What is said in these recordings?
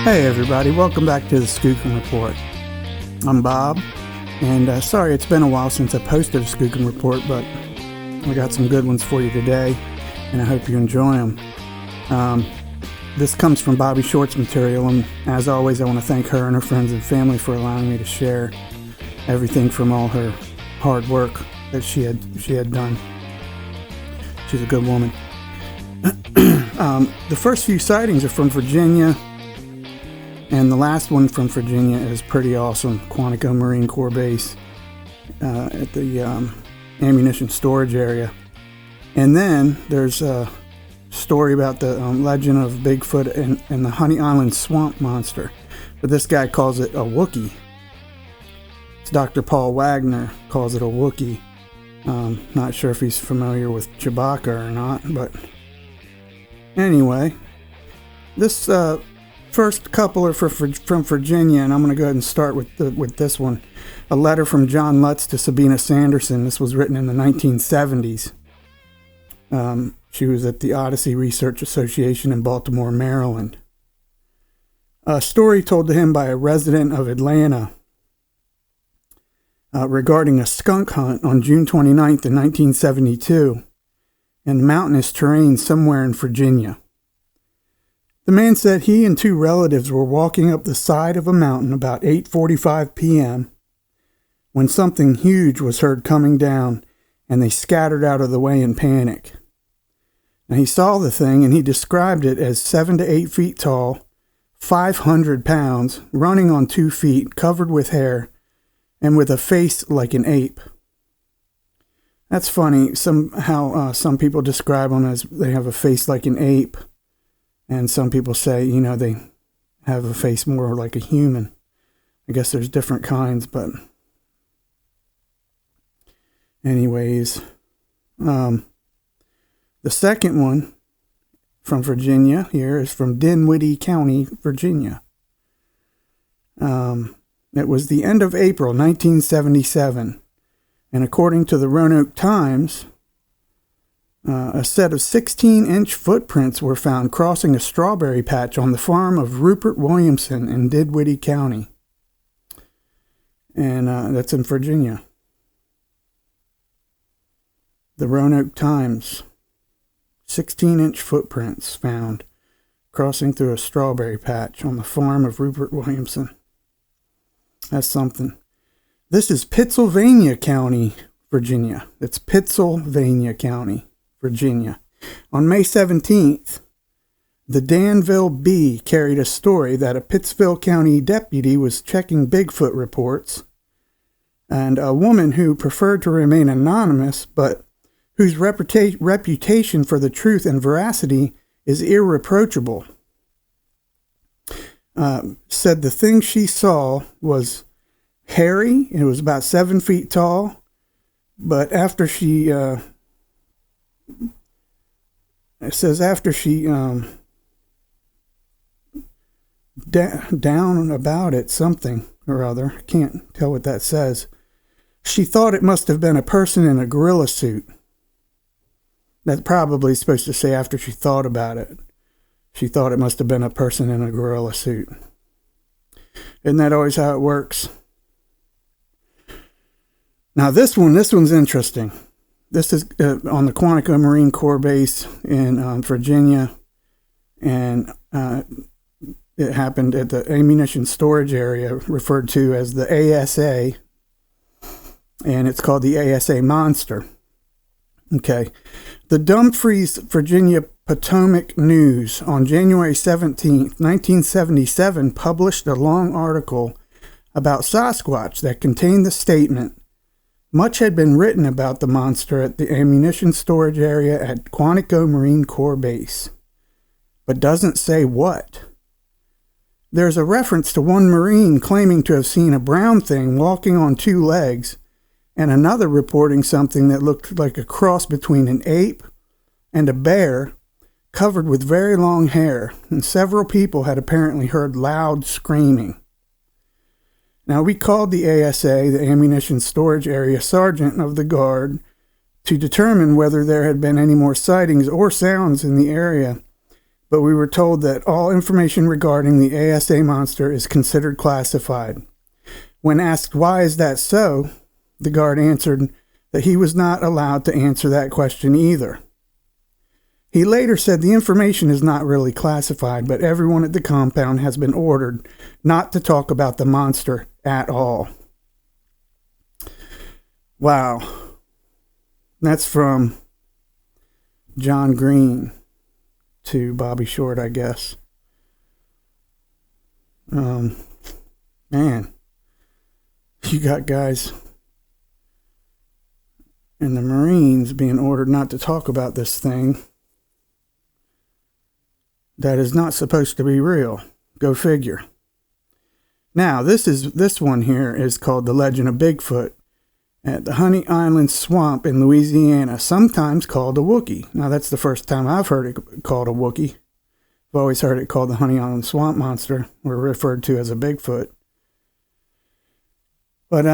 Hey everybody, welcome back to the Skookum Report. I'm Bob, and sorry it's been a while since I posted a Skookum Report, but I got some good ones for you today, and I hope you enjoy them. This comes from Bobbie Short's material, and as always I want to thank her and her friends and family for allowing me to share everything from all her hard work that she had done. She's a good woman. The first few sightings are from Virginia, and the last one from Virginia is pretty awesome. Quantico Marine Corps Base at the ammunition storage area. And then there's a story about the legend of Bigfoot and the Honey Island swamp monster. But this guy calls it a Wookiee. It's Dr. Paul Wagner calls it a Wookiee. Not sure if he's familiar with Chewbacca or not, but anyway, this first couple are from Virginia, and I'm going to go ahead and start with this one. A letter from John Lutz to Sabina Sanderson. This was written in the 1970s. She was at the Odyssey Research Association in Baltimore, Maryland. A story told to him by a resident of Atlanta regarding a skunk hunt on June 29th in 1972 in mountainous terrain somewhere in Virginia. The man said he and two relatives were walking up the side of a mountain about 8:45 p.m. when something huge was heard coming down, and they scattered out of the way in panic. Now, he saw the thing, and he described it as 7 to 8 feet tall, 500 pounds, running on 2 feet, covered with hair, and with a face like an ape. That's funny. Somehow, some people describe them as they have a face like an ape. And some people say, they have a face more like a human. I guess there's different kinds, but anyways. The second one from Virginia here is from Dinwiddie County, Virginia. It was the end of April 1977. And according to the Roanoke Times, a set of 16-inch footprints were found crossing a strawberry patch on the farm of Rupert Williamson in Dinwiddie County. And that's in Virginia. The Roanoke Times. 16-inch footprints found crossing through a strawberry patch on the farm of Rupert Williamson. That's something. This is Pittsylvania County, Virginia. It's Pittsylvania County, Virginia. On May 17th, the Danville Bee carried a story that a Pittsville County deputy was checking Bigfoot reports, and a woman who preferred to remain anonymous, but whose reputation for the truth and veracity is irreproachable, said the thing she saw was hairy. It was about 7 feet tall, but after she down about it, something or other, I can't tell what that says, she thought it must have been a person in a gorilla suit. That's probably supposed to say after she thought about it. She thought it must have been a person in a gorilla suit. Isn't that always how it works? Now this one's interesting. This is on the Quantico Marine Corps Base in Virginia, and it happened at the ammunition storage area referred to as the ASA, and it's called the ASA Monster. Okay. The Dumfries, Virginia Potomac News on January 17th, 1977 published a long article about Sasquatch that contained the statement, "Much had been written about the monster at the ammunition storage area at Quantico Marine Corps Base, but doesn't say what." There's a reference to one Marine claiming to have seen a brown thing walking on 2 legs, and another reporting something that looked like a cross between an ape and a bear, covered with very long hair, and several people had apparently heard loud screaming. Now, we called the ASA, the Ammunition Storage Area Sergeant of the Guard, to determine whether there had been any more sightings or sounds in the area, but we were told that all information regarding the ASA monster is considered classified. When asked why is that so, the guard answered that he was not allowed to answer that question either. He later said the information is not really classified, but everyone at the compound has been ordered not to talk about the monster at all. Wow. That's from John Green to Bobbie Short, I guess. Man, you got guys in the Marines being ordered not to talk about this thing that is not supposed to be real. Go figure. Now, this one here is called The Legend of Bigfoot at the Honey Island Swamp in Louisiana, sometimes called a Wookiee. Now, that's the first time I've heard it called a Wookiee. I've always heard it called the Honey Island Swamp Monster, or referred to as a Bigfoot. But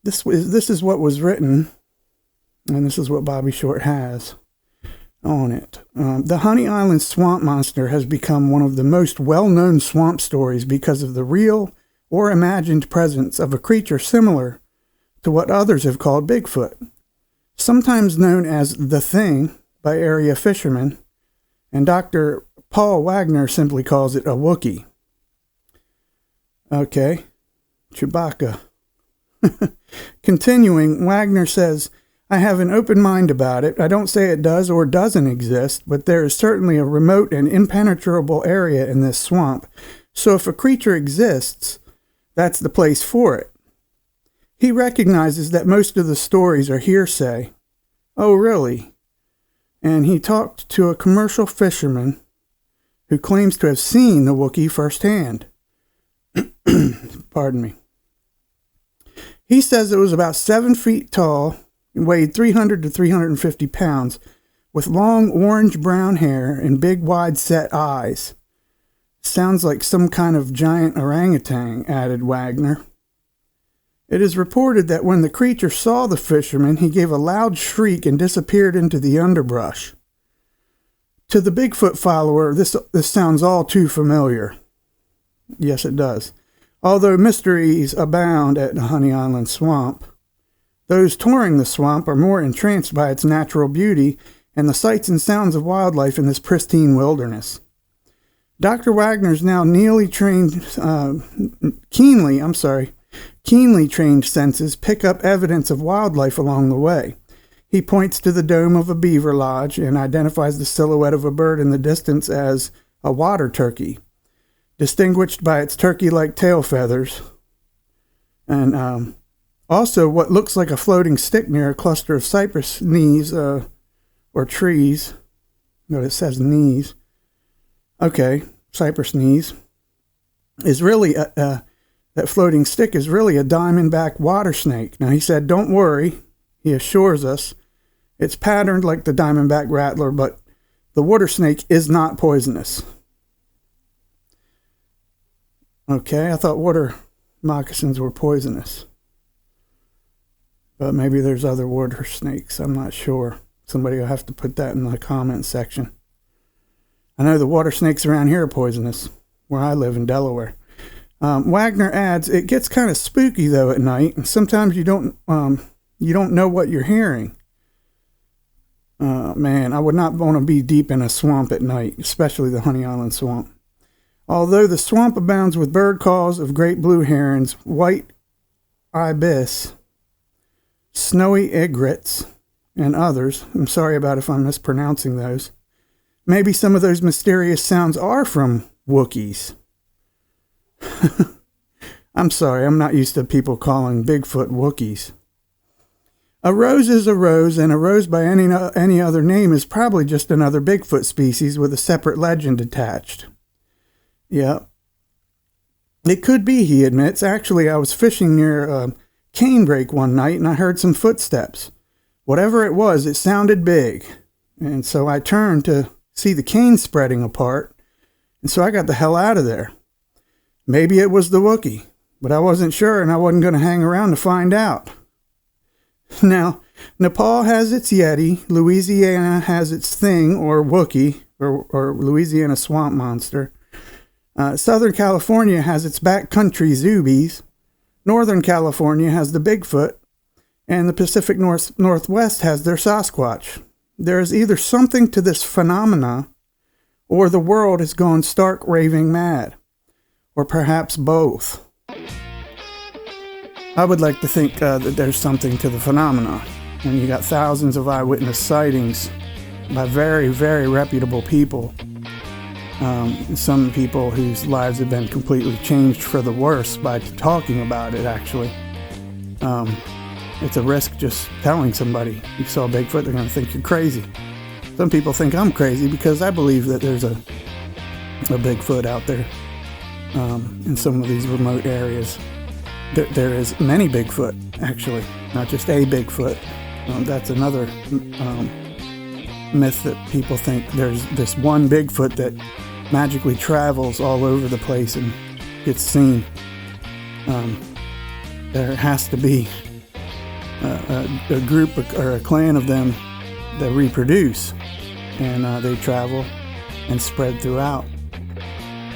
this is what was written, and this is what Bobbie Short has on it. The Honey Island Swamp Monster has become one of the most well-known swamp stories because of the real or imagined presence of a creature similar to what others have called Bigfoot, sometimes known as the Thing by area fishermen, and Dr. Paul Wagner simply calls it a Wookiee. Okay, Chewbacca. Continuing, Wagner says, I have an open mind about it. I don't say it does or doesn't exist, but there is certainly a remote and impenetrable area in this swamp. So if a creature exists, that's the place for it. He recognizes that most of the stories are hearsay. Oh, really? And he talked to a commercial fisherman who claims to have seen the Wookiee firsthand. Pardon me. He says it was about 7 feet tall, weighed 300 to 350 pounds, with long orange-brown hair and big wide-set eyes. Sounds like some kind of giant orangutan, added Wagner. It is reported that when the creature saw the fisherman, he gave a loud shriek and disappeared into the underbrush. To the Bigfoot follower, this sounds all too familiar. Yes, it does. Although mysteries abound at the Honey Island Swamp, those touring the swamp are more entranced by its natural beauty and the sights and sounds of wildlife in this pristine wilderness. Dr. Wagner's now keenly trained senses pick up evidence of wildlife along the way. He points to the dome of a beaver lodge and identifies the silhouette of a bird in the distance as a water turkey, distinguished by its turkey-like tail feathers, and also what looks like a floating stick near a cluster of cypress knees or trees. No, it says knees. Okay, cypress knees is really that floating stick is really a diamondback water snake. Now, he said, don't worry, he assures us, it's patterned like the diamondback rattler, but the water snake is not poisonous. Okay, I thought water moccasins were poisonous. But maybe there's other water snakes. I'm not sure. Somebody will have to put that in the comments section. I know the water snakes around here are poisonous, where I live in Delaware. Wagner adds, it gets kind of spooky though at night, and sometimes you don't know what you're hearing. Man, I would not want to be deep in a swamp at night, especially the Honey Island Swamp. Although the swamp abounds with bird calls of great blue herons, white ibis, snowy egrets, and others, I'm sorry about if I'm mispronouncing those, maybe some of those mysterious sounds are from Wookiees. I'm sorry, I'm not used to people calling Bigfoot Wookiees. A rose is a rose, and a rose by any other name is probably just another Bigfoot species with a separate legend attached. Yeah. It could be, he admits. Actually, I was fishing near a cane break one night, and I heard some footsteps. Whatever it was, it sounded big. And so I turned to see the cane spreading apart, and so I got the hell out of there. Maybe it was the Wookiee, but I wasn't sure, and I wasn't going to hang around to find out. Now, Nepal has its Yeti. Louisiana has its Thing, or Wookiee, or Louisiana swamp monster. Southern California has its backcountry Zoobies. Northern California has the Bigfoot. And the Pacific Northwest has their Sasquatch. There is either something to this phenomena, or the world has gone stark raving mad. Or perhaps both. I would like to think that there's something to the phenomena. When you got thousands of eyewitness sightings by very, very reputable people. Some people whose lives have been completely changed for the worse by talking about it, actually. It's a risk just telling somebody you saw Bigfoot. They're going to think you're crazy. Some people think I'm crazy because I believe that there's a Bigfoot out there in some of these remote areas. There is many Bigfoot, actually, not just a Bigfoot. That's another myth that people think there's this one Bigfoot that magically travels all over the place and gets seen. There has to be a group or a clan of them that reproduce, and they travel and spread throughout,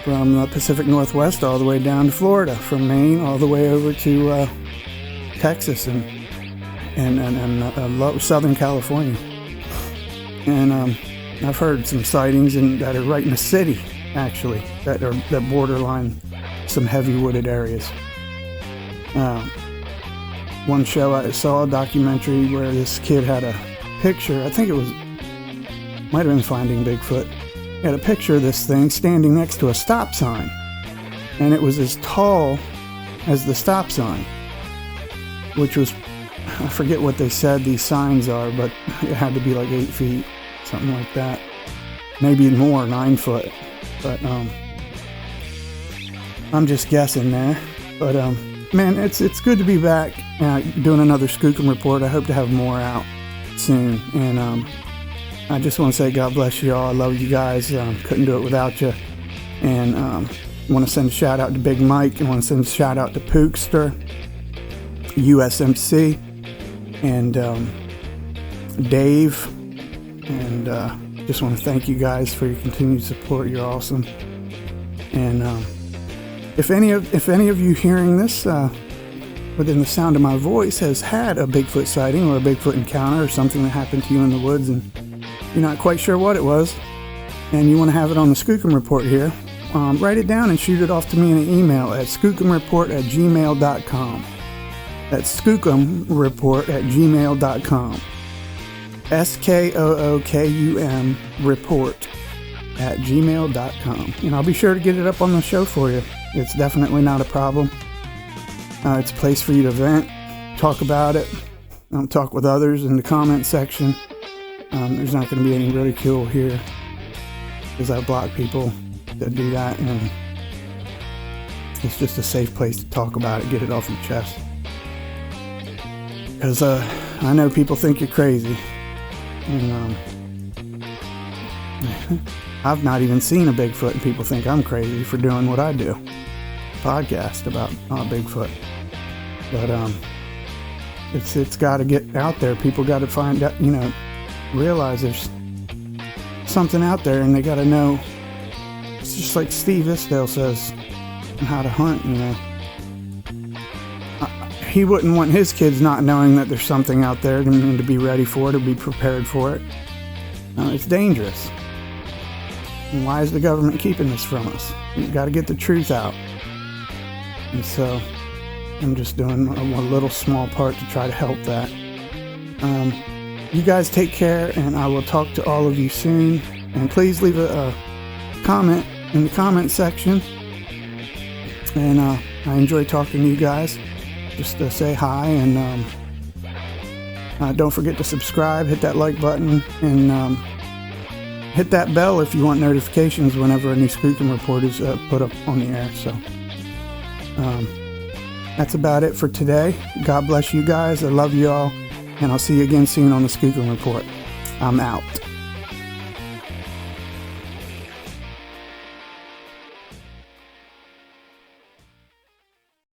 from the Pacific Northwest all the way down to Florida, from Maine all the way over to Texas and Southern California. And I've heard some sightings that are right in the city, actually, that borderline some heavy wooded areas. One show I saw, a documentary where this kid had a picture, I think it might have been Finding Bigfoot. He had a picture of this thing standing next to a stop sign, and it was as tall as the stop sign, which was, I forget what they said these signs are, but it had to be like 8 feet, something like that. Maybe more, 9 foot. But I'm just guessing there. But man, it's good to be back doing another Skookum report. I hope to have more out soon. And I just want to say God bless you all. I love you guys. Couldn't do it without you. And want to send a shout out to Big Mike. And want to send a shout out to Pookster, USMC, and Dave. And just want to thank you guys for your continued support. You're awesome. And if any of you hearing this within the sound of my voice has had a Bigfoot sighting or a Bigfoot encounter or something that happened to you in the woods and you're not quite sure what it was, and you want to have it on the Skookum report here, write it down and shoot it off to me in an email at skookumreport@gmail.com. That's skookumreport@gmail.com. SKOOKUM report@gmail.com. And I'll be sure to get it up on the show for you. It's definitely not a problem. It's a place for you to vent, talk about it, talk with others in the comment section. There's not going to be any ridicule here, because I block people that do that, and it's just a safe place to talk about it, get it off your chest. Because I know people think you're crazy, and I've not even seen a Bigfoot, and people think I'm crazy for doing what I do, podcast about Bigfoot. But it's got to get out there. People got to find out, realize there's something out there, and they got to know. It's just like Steve Isdale says on how to hunt. He wouldn't want his kids not knowing that there's something out there and to be ready for it or be prepared for it. It's dangerous. And why is the government keeping this from us? We've got to get the truth out. And so I'm just doing a little small part to try to help that. You guys take care, and I will talk to all of you soon. And please leave a comment in the comment section. And I enjoy talking to you guys. Just to say hi, and don't forget to subscribe, hit that like button, and hit that bell if you want notifications whenever a new Skookum report is put up on the air. So that's about it for today. God bless you guys. I love you all, and I'll see you again soon on the Skookum report. I'm out.